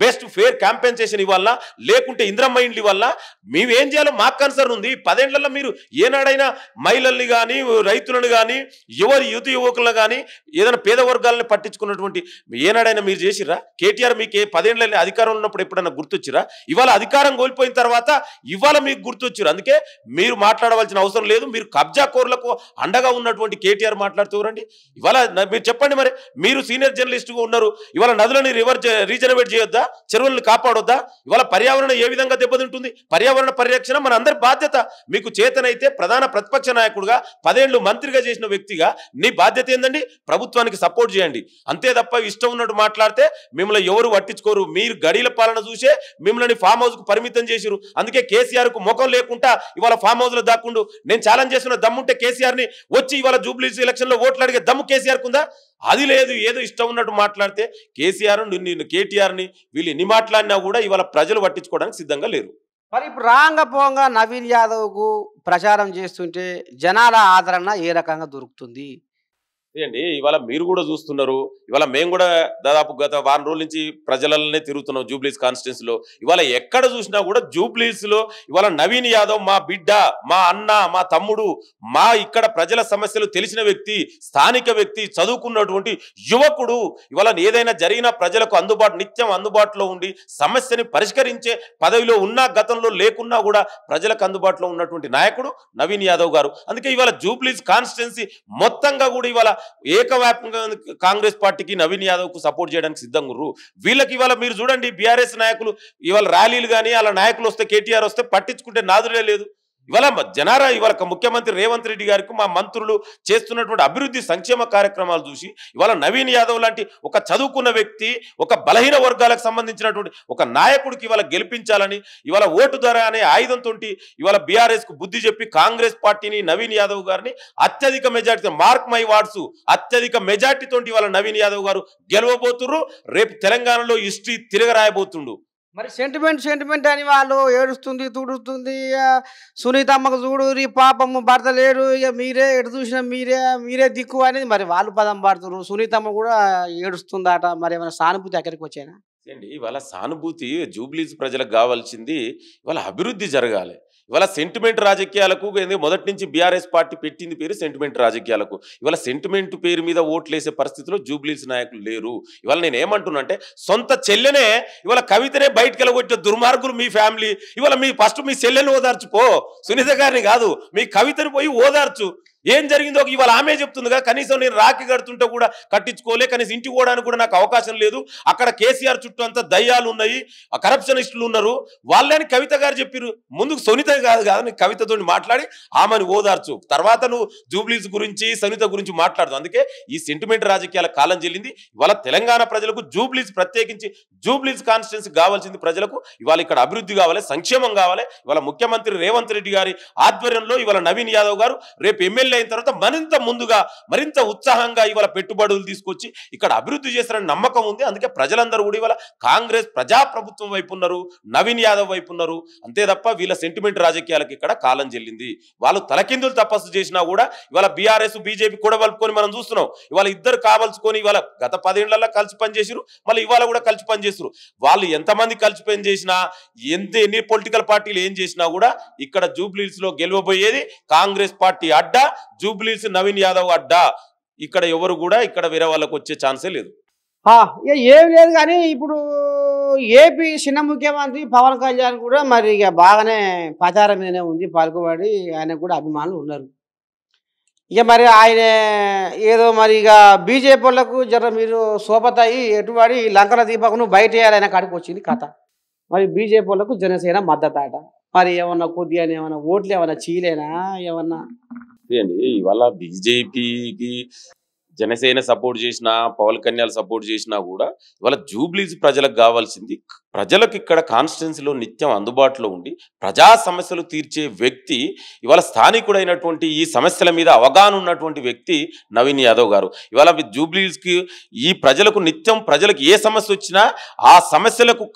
బెస్ట్ ఫేర్ కాంపెన్సేషన్ ఇవ్వాలన్నా, లేకుంటే ఇంద్రమ్మ ఇండ్లు ఇవ్వాలన్నా, మేమేం చేయాలో మాకు కన్సర్న్ ఉంది. 10 ఏళ్లలో మీరు ఏనాడైనా మహిళల్ని కానీ, రైతులను కానీ, యువకులను కానీ, ఏదైనా పేద వర్గాలను పట్టించుకున్నటువంటి ఏనాడైనా మీరు చేసిర్రా? కేటీఆర్ మీకు 10 ఏళ్ళ అధికారంలో ఉన్నప్పుడు ఎప్పుడైనా గుర్తొచ్చిరా? ఇవాళ అధికారం కోల్పోయిన తర్వాత ఇవాళ మీకు గుర్తొచ్చారు. అందుకే మీరు మాట్లాడవలసిన అవసరం లేదు. మీరు కబ్జా కోర్లకు అండగా ఉన్నటువంటి కేటీఆర్ మాట్లాడుతూరండి. ఇవాళ మీరు చెప్పండి, మరి మీరు సీనియర్ జర్నలిస్ట్గా ఉన్నారు. ఇవాళ నదులని రీజనరేట్ చేయొద్దా? చెరువులను కాపాడొద్దా? ఇవాళ పర్యావరణం ఏ విధంగా దెబ్బతింటుంది? పర్యావరణ పరిరక్షణ మన అందరి బాధ్యత. మీకు చేతనైతే ప్రధాన ప్రతిపక్ష నాయకుడుగా 10 ఏళ్లు మంత్రిగా చేసిన వ్యక్తిగా నీ బాధ్యత ఏందండి? ప్రభుత్వానికి సపోర్ట్ చేయండి. అంతే తప్ప ఇష్టం ఉన్నట్టు మాట్లాడితే మిమ్మల్ని ఎవరు పట్టించుకోరు. మీరు గడిల పాలన చూసే మిమ్మల్ని ఫామ్ హౌస్ కు పరిమితం చేసిరు. అందుకే కేసీఆర్ కు ముఖం లేకుండా ఇవాళ ఫామ్ హౌస్ లో దాక్కుండు. నేను ఛాలెంజ్ చేస్తున్న దమ్ముంటే కేసీఆర్ ని వచ్చి ఇవాళ జూబ్లీహిల్స్ ఎలక్షన్ లో ఓట్లు అడిగే దమ్ము కేసీఆర్ కుందా? అది లేదు. ఏదో ఇష్టం ఉన్నట్టు మాట్లాడితే కేసీఆర్ కేటీఆర్ ని వీళ్ళు ఎన్ని మాట్లాడినా కూడా ఇవాళ ప్రజలు పట్టించుకోవడానికి సిద్ధంగా లేరు. మరి ఇప్పుడు రాంగ పోంగా నవీన్ యాదవ్ కు ప్రచారం చేస్తుంటే జనాల ఆదరణ ఏ రకంగా దొరుకుతుంది? అండి ఇవాళ మీరు కూడా చూస్తున్నారు. ఇవాళ మేము కూడా దాదాపు గత వారం రోజుల నుంచి ప్రజలనే తిరుగుతున్నాం జూబ్లీహిల్స్ కాన్స్టిట్యున్సీలో. ఇవాళ ఎక్కడ చూసినా కూడా జూబ్లీహిల్స్ లో ఇవాళ నవీన్ యాదవ్ మా బిడ్డ, మా అన్న, మా తమ్ముడు, మా ఇక్కడ ప్రజల సమస్యలు తెలిసిన వ్యక్తి, స్థానిక వ్యక్తి, చదువుకున్నటువంటి యువకుడు. ఇవాళ ఏదైనా జరిగినా ప్రజలకు నిత్యం అందుబాటులో ఉండి సమస్యని పరిష్కరించే పదవిలో ఉన్నా, గతంలో లేకున్నా కూడా ప్రజలకు అందుబాటులో ఉన్నటువంటి నాయకుడు నవీన్ యాదవ్ గారు. అందుకే ఇవాళ జూబ్లీహిల్స్ కాన్స్టిట్యున్సీ మొత్తంగా కూడా ఇవాళ ఏకవ్యాపంగా కాంగ్రెస్ పార్టీకి నవీన్ యాదవ్ కు సపోర్ట్ చేయడానికి సిద్ధంగా ఉన్నారు. వీళ్ళకి ఇవాళ మీరు చూడండి, బీఆర్ఎస్ నాయకులు ఇవాళ ర్యాలీలు కానీ అలా నాయకులు వస్తే, కేటీఆర్ వస్తే పట్టించుకుంటే నాదులే లేదు. ఇవాళ జనారా ఇవాళ ముఖ్యమంత్రి రేవంత్ రెడ్డి గారికి మా మంత్రులు చేస్తున్నటువంటి అభివృద్ధి సంక్షేమ కార్యక్రమాలు చూసి ఇవాళ నవీన్ యాదవ్ లాంటి ఒక చదువుకున్న వ్యక్తి, ఒక బలహీన వర్గాలకు సంబంధించినటువంటి ఒక నాయకుడికి ఇవాళ గెలిపించాలని ఇవాళ ఓటు ధర అనే ఆయుధంతో ఇవాళ బీఆర్ఎస్ కు బుద్ధి చెప్పి కాంగ్రెస్ పార్టీని నవీన్ యాదవ్ గారిని అత్యధిక మెజార్టీ, మార్క్ మై వార్డ్స్, అత్యధిక మెజార్టీతో ఇవాళ నవీన్ యాదవ్ గారు గెలవబోతున్నారు. రేపు తెలంగాణలో హిస్టరీ తిరగరాయబోతుండు. మరి సెంటిమెంట్ అని వాళ్ళు ఏడుస్తుంది తుడుస్తుంది, సునీతమ్మకు చూడు పాపము భర్త లేడు, ఇక మీరే ఎటు చూసినా మీరే దిక్కు అనేది మరి వాళ్ళు పదం పడుతున్నారు. సునీతమ్మ కూడా ఏడుస్తుందట. మరి ఏమైనా సానుభూతి ఎక్కడికి వచ్చాయినా అండి? ఇవాళ సానుభూతి జూబ్లీస్ ప్రజలకు కావాల్సింది ఇవాళ అభివృద్ధి జరగాలి. ఇవాళ సెంటిమెంట్ రాజకీయాలకు మొదటి నుంచి బీఆర్ఎస్ పార్టీ పెట్టింది పేరు సెంటిమెంట్ రాజకీయాలకు. ఇవాళ సెంటిమెంట్ పేరు మీద ఓట్లేసే పరిస్థితిలో జూబ్లీస్ నాయకులు లేరు. ఇవాళ నేను ఏమంటున్నా అంటే సొంత చెల్లెనే ఇవాళ కవితనే బయటకు వెళ్ళగొట్టిన దుర్మార్గులు మీ ఫ్యామిలీ. ఇవాళ ఫస్ట్ మీ చెల్లెని ఓదార్చుపో, సునీత గారిని కాదు, మీ కవితని పోయి ఓదార్చు. ఏం జరిగిందో ఇవాళ ఆమె చెప్తుంది కదా, కనీసం నేను రాఖీ కడుతుంటే కూడా కట్టించుకోలే, కనీసం ఇంటికి పోవడానికి కూడా నాకు అవకాశం లేదు, అక్కడ కేసీఆర్ చుట్టూ అంతా దయ్యాలు ఉన్నాయి, కరప్షనిస్టులు ఉన్నారు, వాళ్ళని కవిత గారు చెప్పారు. ముందుకు సునీత కాదు కవితతో మాట్లాడి ఆమెను ఓదార్చు, తర్వాత నువ్వు జూబ్లీస్ గురించి సునీత గురించి మాట్లాడదు. అందుకే ఈ సెంటిమెంట్ రాజకీయాల కాలం చెల్లింది. ఇవాళ తెలంగాణ ప్రజలకు జూబ్లీస్, ప్రత్యేకించి జూబ్లీస్ కాన్స్టిట్యున్సీ కావాల్సింది ప్రజలకు. ఇవాళ ఇక్కడ అభివృద్ధి కావాలి, సంక్షేమం కావాలి. ఇవాళ ముఖ్యమంత్రి రేవంత్ రెడ్డి గారి ఆధ్వర్యంలో ఇవాళ నవీన్ యాదవ్ గారు రేపు ఎమ్మెల్యే అయిన తర్వాత మరింత ముందుగా మరింత ఉత్సాహంగా ఇవాళ పెట్టుబడులు తీసుకొచ్చి ఇక్కడ అభివృద్ధి చేస్తారని నమ్మకం ఉంది. అందుకే ప్రజలందరూ కూడా ఇవాళ కాంగ్రెస్ ప్రజాప్రభుత్వం వైపు ఉన్నారు, నవీన్ యాదవ్ వైపు ఉన్నారు. అంతే తప్ప వీళ్ళ సెంటిమెంట్ రాజకీయాలకు ఇక్కడ కాలం చెల్లింది. వాళ్ళు తలకిందులు తపస్సు చేసినా కూడా ఇవాళ బీఆర్ఎస్ బీజేపీ కూడా కలుపుకొని మనం చూస్తున్నాం. ఇవాళ ఇద్దరు కావలసుకొని ఇవాళ గత 10 ఏళ్లలో కలిసి పనిచేసారు, మళ్ళీ ఇవాళ కూడా కలిసి పనిచేస్తారు. వాళ్ళు ఎంతమంది కలిసి పని చేసినా, ఎన్ని పొలిటికల్ పార్టీలు ఏం చేసినా కూడా ఇక్కడ జూబ్లీస్ లో గెలవబోయేది కాంగ్రెస్ పార్టీ అడ్డా, జూబ్లీస్ నవీన్ యాదవ్ అడ్డా. ఇక్కడ ఎవరు కూడా ఇక్కడ వేరే వాళ్ళకు వచ్చే ఛాన్సే లేదు. ఏం లేదు. కానీ ఇప్పుడు ఏపీ చిన్న ముఖ్యమంత్రి పవన్ కళ్యాణ్ కూడా మరి ఇక బాగానే ప్రచారం మీదనే ఉంది, పలుకుబడి ఆయనకు కూడా అభిమానులు ఉన్నారు. ఇక మరి ఆయన ఏదో మరి ఇక బీజేపీ వాళ్ళకు జర మీరు సోపతాయి ఎటుబడి లంకల దీపకును బయట వేయాలనే కాడికి వచ్చింది కథ. మరి బీజేపీ వాళ్ళకు జనసేన మద్దతు ఆట. మరి ఏమన్నా కొద్దిగా ఏమన్నా ఓట్లు ఏమన్నా చీలేనా ఏమన్నా? అండి ఇవాళ బీజేపీకి జనసేన సపోర్ట్ చేసినా, పవన్ కళ్యాణ్ సపోర్ట్ చేసినా కూడా ఇవాళ జూబ్లీస్ ప్రజలకు కావాల్సింది, ప్రజలకు ఇక్కడ కాన్స్టిట్యున్సీలో నిత్యం అందుబాటులో ఉండి ప్రజా సమస్యలు తీర్చే వ్యక్తి, ఇవాళ స్థానికుడైనటువంటి ఈ సమస్యల మీద అవగాహన ఉన్నటువంటి వ్యక్తి నవీన్ యాదవ్ గారు. ఇవాళ జూబ్లీస్కి ఈ ప్రజలకు నిత్యం ప్రజలకు ఏ సమస్య వచ్చినా ఆ సమస్యలకు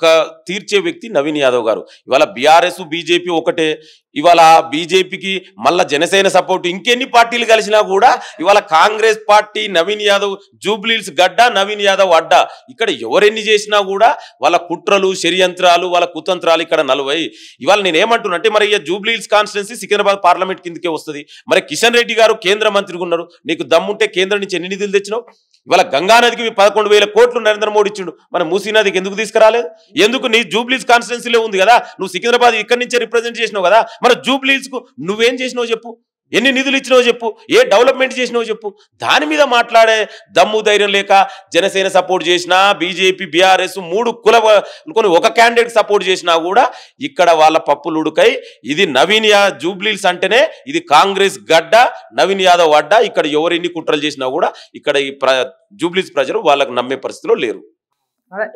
తీర్చే వ్యక్తి నవీన్ యాదవ్ గారు. ఇవాళ బీఆర్ఎస్ బీజేపీ ఒకటే. ఇవాళ బీజేపీకి మళ్ళా జనసేన సపోర్ట్ ఇంకెన్ని పార్టీలు కలిసినా కూడా ఇవాళ కాంగ్రెస్ పార్టీ నవీన్ యాదవ్ జూబ్లీస్ గడ్డ, నవీన్ యాదవ్ అడ్డా. ఇక్కడ ఎవరెన్ని చేసినా కూడా వాళ్ళ కుట్రలు, షడ్యంత్రాలు, వాళ్ళ కుతంత్రాలు ఇక్కడ 40. ఇవాళ నేనేమంటున్నా అంటే మరి జూబ్లీస్ కాన్స్టిట్యున్సీ సికింద్రాబాద్ పార్లమెంట్ కిందకే వస్తుంది. మరి కిషన్ రెడ్డి గారు కేంద్ర మంత్రిగా ఉన్నారు, నీకు దమ్ముంటే కేంద్రం నుంచి ఎన్ని నిధులు తెచ్చినావు? ఇవాళ గంగానదికి 11,000 కోట్లు నరేంద్ర మోడీ ఇచ్చిండు, మన మూసీ నదికి ఎందుకు తీసుకురాలేదు? ఎందుకు? నీ జూబ్లీస్ కాన్స్టిట్యున్సీలో ఉంది కదా, నువ్వు సికింద్రాబాద్ ఇక్కడి నుంచే రిప్రజెంట్ చేసినావు కదా, మరి జూబ్లీస్కు నువ్వేం చేసినావో చెప్పు, ఎన్ని నిధులు ఇచ్చినావో చెప్పు, ఏ డెవలప్మెంట్ చేసినావో చెప్పు. దాని మీద మాట్లాడే దమ్ము ధైర్యం లేక జనసేన సపోర్ట్ చేసినా, బీజేపీ బీఆర్ఎస్ 3 కుల ఒక క్యాండిడేట్ సపోర్ట్ చేసినా కూడా ఇక్కడ వాళ్ళ పప్పులు ఉడుకై ఇది నవీన్ జూబ్లీస్ అంటేనే ఇది కాంగ్రెస్ గడ్డ, నవీన్ యాదవ్ అడ్డ. ఇక్కడ ఎవరు ఎన్ని కుట్రలు చేసినా కూడా ఇక్కడ ఈ జూబ్లీస్ ప్రజలు వాళ్ళకు నమ్మే పరిస్థితిలో లేరు.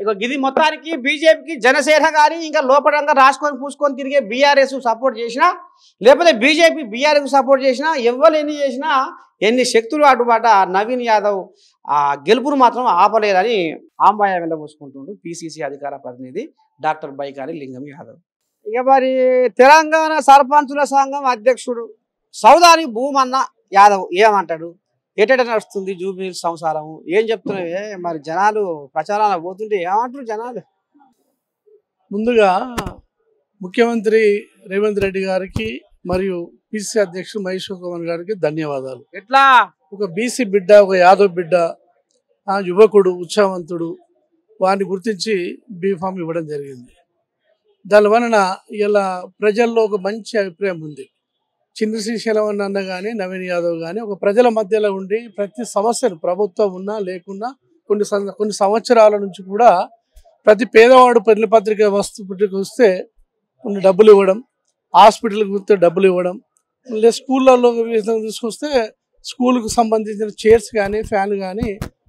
ఇక ఇది మొత్తానికి బీజేపీకి జనసేన కానీ ఇంకా లోపలంగా రాసుకొని పూసుకొని తిరిగే బీఆర్ఎస్ సపోర్ట్ చేసినా, లేకపోతే బీజేపీ బీఆర్ఎస్ సపోర్ట్ చేసినా, ఎవరు ఎన్ని చేసినా, ఎన్ని శక్తులు అటుబాట నవీన్ యాదవ్ గెలుపును మాత్రం ఆపలేరని ఆంబాయ వెళ్ళబోసుకుంటుండు పిసిసి అధికార ప్రతినిధి డాక్టర్ బైకారి లింగం యాదవ్. ఇక మరి తెలంగాణ సర్పంచుల సంఘం అధ్యక్షుడు సౌదాని భూమన్న యాదవ్ ఏమంటాడు? ఎటెట నడుస్తుంది జూబ్లీస్ సంసారం? ఏం చెప్తున్నావే? మరి జనాలు ప్రచారాలు పోతుంటే ఏమంటారు జనాలు? ముందుగా ముఖ్యమంత్రి రేవంత్ రెడ్డి గారికి మరియు పిసిసి అధ్యక్షుడు మహేశ్వర్ కుమార్ గారికి ధన్యవాదాలు. ఎట్లా ఒక బీసీ బిడ్డ, ఒక యాదవ్ బిడ్డ, యువకుడు, ఉత్సాహవంతుడు, వారిని గుర్తించి బీఫామ్ ఇవ్వడం జరిగింది. దానివలన ఇలా ప్రజల్లో ఒక మంచి అభిప్రాయం ఉంది. చిన్న శ్రీశైలం అన్న కానీ నవీన్ యాదవ్ కానీ ఒక ప్రజల మధ్యలో ఉండి ప్రతి సమస్యలు ప్రభుత్వం ఉన్నా లేకున్నా కొన్ని సంవత్సరాల నుంచి కూడా ప్రతి పేదవాడు పెళ్లి పత్రిక వస్తే కొన్ని డబ్బులు ఇవ్వడం, హాస్పిటల్కి పోతే డబ్బులు ఇవ్వడం, లేదా స్కూళ్ళల్లో తీసుకొస్తే స్కూల్కు సంబంధించిన చైర్స్ కానీ ఫ్యాన్లు కానీ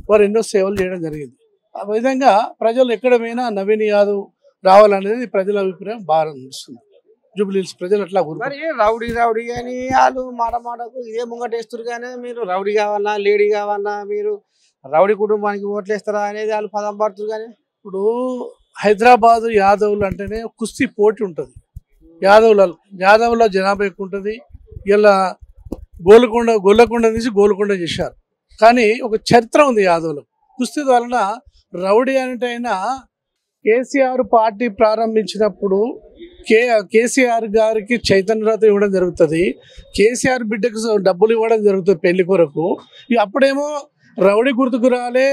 వారు ఎన్నో సేవలు చేయడం జరిగింది. ఆ విధంగా ప్రజలు ఎక్కడ పోయినా నవీన్ యాదవ్ రావాలనేది ప్రజల అభిప్రాయం బాగా అనిపిస్తుంది. జూబ్లీహిల్స్ ప్రజలు అట్లా మరి రౌడీ రౌడీ అని వాళ్ళు మాటకు ఇదే ముంగటేస్తారు. కానీ మీరు రౌడీ కావాలన్నా లేడీ కావాలన్నా మీరు రౌడీ కుటుంబానికి ఓట్లు వేస్తారా అనేది వాళ్ళు పదం పడుతుంది. కానీ ఇప్పుడు హైదరాబాదు యాదవులు అంటేనే కుస్తీ పోటీ ఉంటుంది. యాదవుల జనాభా ఎక్కువ ఉంటుంది. ఇలా గొల్లకొండ నుంచి గోల్కొండ చేశారు. కానీ ఒక చరిత్ర ఉంది యాదవులు. కుస్తీ వలన రౌడీ అంటే అయినా కేసీఆర్ పార్టీ ప్రారంభించినప్పుడు కేసీఆర్ గారికి చైతన్యరథ ఇవ్వడం జరుగుతుంది. కేసీఆర్ బిడ్డకు డబ్బులు ఇవ్వడం జరుగుతుంది పెళ్లి కొరకు. అప్పుడేమో రౌడీ గుర్తుకు రాలే,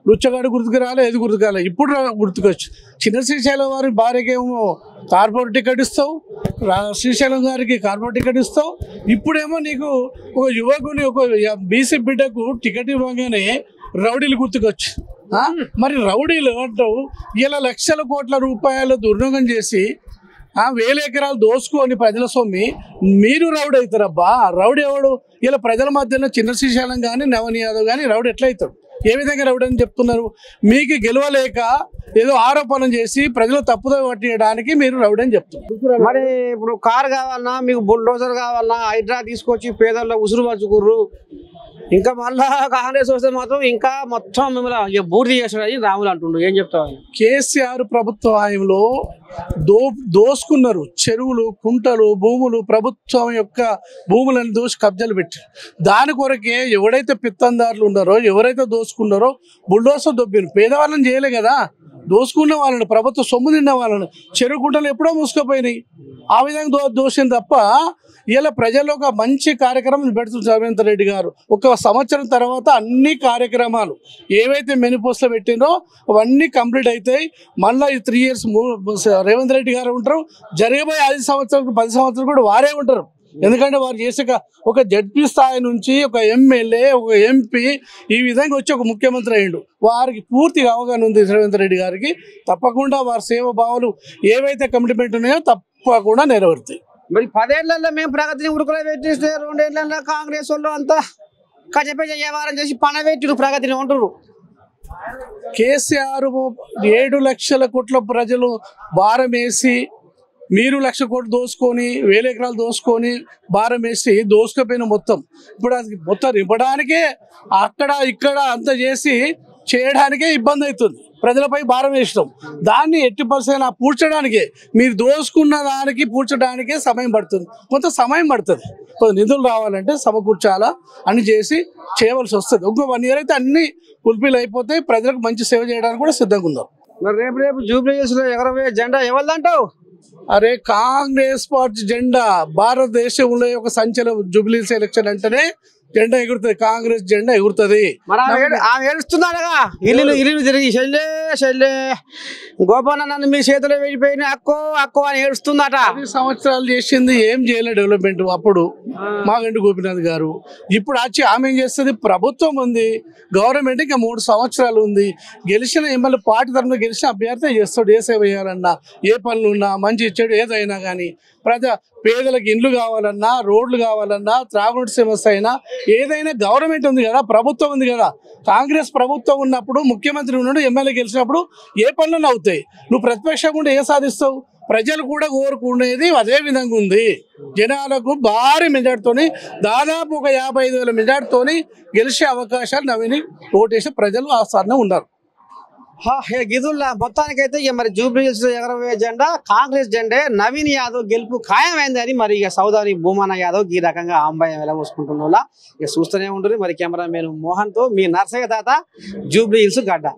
లుచ్చగాడు గుర్తుకు రాలే, ఏది గుర్తుకు రాలే. ఇప్పుడు గుర్తుకొచ్చు. చిన్న శ్రీశైలం వారి భార్యకేమో కార్పొరేట్ టికెట్ ఇస్తావు, శ్రీశైలం గారికి కార్పొరేట్ టికెట్ ఇస్తావు. ఇప్పుడేమో నీకు ఒక యువకుని ఒక బీసీ బిడ్డకు టికెట్ ఇవ్వగానే రౌడీలు గుర్తుకొచ్చు. మరి రౌడీలు అంటావు ఇలా లక్షల కోట్ల రూపాయలు దుర్వినియోగం చేసి 1000 ఎకరాలు దోసుకొని ప్రజల సొమ్మి మీరు రౌడీ అవుతారబ్బా. రౌడీ ఎవడు? ఇలా ప్రజల మధ్యలో చిన్న శ్రీశైలం కానీ నవీన్ యాదవ్ కానీ రౌడీ ఎట్లా అవుతాడు? ఏ విధంగా రౌడీ అని చెప్తున్నారు? మీకు గెలవలేక ఏదో ఆరోపణ చేసి ప్రజలు తప్పుదో పట్టడానికి మీరు రౌడీ అని చెప్తున్నారు. మరి ఇప్పుడు కారు కావాలన్నా, మీకు బుల్డోజర్ కావాలన్నా హైడ్రా తీసుకొచ్చి పేదల్లో ఉసురు పరుచుకుర్రు. ఇంకా మళ్ళా కాంగ్రెస్ వస్తే మాత్రం ఇంకా మొత్తం మిమ్మల్ని పూర్తి చేస్తాడని రాములు అంటుండ్రు. ఏం చెప్తావు? కేసీఆర్ ప్రభుత్వ హయాంలో దోసుకున్నారు. చెరువులు, కుంటలు, భూములు, ప్రభుత్వం యొక్క భూములను దోసి కబ్జాలు పెట్టారు. దాని కొరకే ఎవరైతే పిత్తందారులు ఉన్నారో, ఎవరైతే దోసుకున్నారో బుల్డోసర్ దొబ్బిరు. పేదవాళ్ళని చేయలే కదా, దోసుకున్న వాళ్ళని, ప్రభుత్వ సొమ్ము తిన్న వాళ్ళని. చెరువు కుంటలు ఎప్పుడో మూసుకుపోయినాయి. ఆ విధంగా దోషింది తప్ప ఇలా ప్రజల్లో ఒక మంచి కార్యక్రమం పెడుతుంది రేవంత్ రెడ్డి గారు. ఒక సంవత్సరం తర్వాత అన్ని కార్యక్రమాలు ఏవైతే మేనిఫెస్టోలో పెట్టినో అవన్నీ కంప్లీట్ అవుతాయి. మళ్ళీ ఈ 3 years రేవంత్ రెడ్డి గారు ఉంటారు. జరగబోయే 5 సంవత్సరాలు 10 సంవత్సరాలు కూడా వారే ఉంటారు. ఎందుకంటే వారు చేసే ఒక జడ్పీ స్థాయి నుంచి ఒక ఎమ్మెల్యే, ఒక ఎంపీ ఈ విధంగా వచ్చి ఒక ముఖ్యమంత్రి అయ్యిండు. వారికి పూర్తిగా అవగాహన ఉంది రేవంత్ రెడ్డి గారికి. తప్పకుండా వారి సేవ భావాలు ఏవైతే కమిట్మెంట్ ఉన్నాయో తప్పకుండా నెరవేరుతాయి. మరి 10 ఏళ్లలో మేము ప్రగతిని ఉరుకులో పెట్టిస్తే 2 ఏళ్లలో కాంగ్రెస్ వాళ్ళు అంతా కచ్చపేచ వ్యవహారం చేసి పనబెట్టిరు ప్రగతిని అంటారు. కేసీఆర్ 7 లక్షల కోట్ల ప్రజలు భారం వేసి మీరు 1 లక్ష కోట్లు దోసుకొని 1000 ఎకరాలు దోసుకొని భారం వేసి దోసుకపోయిన మొత్తం ఇప్పుడు అది మొత్తం ఇవ్వడానికే అక్కడ ఇక్కడ అంత చేసి చేయడానికే ఇబ్బంది అవుతుంది. ప్రజలపై భారం వేసినాం. దాన్ని 80% పూడ్చడానికే, మీరు దోసుకున్న దానికి పూడ్చడానికే సమయం పడుతుంది. కొంత సమయం పడుతుంది. కొంత నిధులు రావాలంటే సమకూర్చాలా అని చేసి చేయవలసి వస్తుంది. ఇంకో 1 year అయితే అన్ని ఫుల్ఫిల్ అయిపోతాయి. ప్రజలకు మంచి సేవ చేయడానికి కూడా సిద్ధంగా ఉందాం. మరి రేపు జూబ్లీహిల్స్లో ఎగరబోయే జెండా ఎవరిదంటావు? అరే కాంగ్రెస్ పార్టీ జెండా భారతదేశంలో ఒక సంచలనం. జూబ్లీహిల్స్ ఎలక్షన్ అంటేనే జెండా ఎగురుతుంది, కాంగ్రెస్ జెండా ఎగురుతుంది. ఆమె ఏడుస్తున్నాడుగా ఇల్లు తిరిగి చెల్లే గోపాల నన్ను మీ చేతిలో వెళ్ళిపోయిన అక్కో అని ఏడుస్తుందట. 10 సంవత్సరాలు చేసింది ఏం చేయలేదు డెవలప్మెంట్ అప్పుడు మాగంటి గోపీనాథ్ గారు. ఇప్పుడు వచ్చి ఆమె ఏం చేస్తుంది? ప్రభుత్వం ఉంది, గవర్నమెంట్ ఇంకా 3 సంవత్సరాలు ఉంది. గెలిచిన ఎమ్మెల్యే పార్టీ తరఫున గెలిచిన అభ్యర్థి చేస్తాడు. ఏ సేవ చేయాలన్నా, ఏ పనులు ఉన్నా, మంచి చెడు ఏదైనా కానీ పేదలకు ఇండ్లు కావాలన్నా, రోడ్లు కావాలన్నా, త్రాగునీటి సమస్య అయినా ఏదైనా గవర్నమెంట్ ఉంది కదా, ప్రభుత్వం ఉంది కదా. కాంగ్రెస్ ప్రభుత్వం ఉన్నప్పుడు ముఖ్యమంత్రి ఉన్నాడు, ఎమ్మెల్యే గెలిచినప్పుడు ఏ పనులను అవుతాయి. నువ్వు ప్రతిపక్షంగా ఉంటే ఏ సాధిస్తావు? ప్రజలు కూడా కోరుకునేది అదే విధంగా ఉంది. జనాలకు భారీ మెజార్టీతోని దాదాపు ఒక 55,000 మెజార్టీతోని గెలిచే అవకాశాలు నవీని ఓటేసే ప్రజలు ఆ స్థానంలో ఉన్నారు. గిదుల్లా మొత్తానికైతే ఇక మరి జూబ్లీహిల్స్ ఎగరబోయే జెండా కాంగ్రెస్ జెండే. నవీన్ యాదవ్ గెలుపు ఖాయమైందని మరి ఇక సౌదాని భూమన యాదవ్ ఈ రకంగా ఆంబాయం వెలబోసుకుంటున్న ఇక చూస్తూనే ఉంటుంది. మరి కెమెరామెన్ మోహన్తో మీ నర్సయ్య తాత, జూబ్లీహిల్స్ గడ్డ.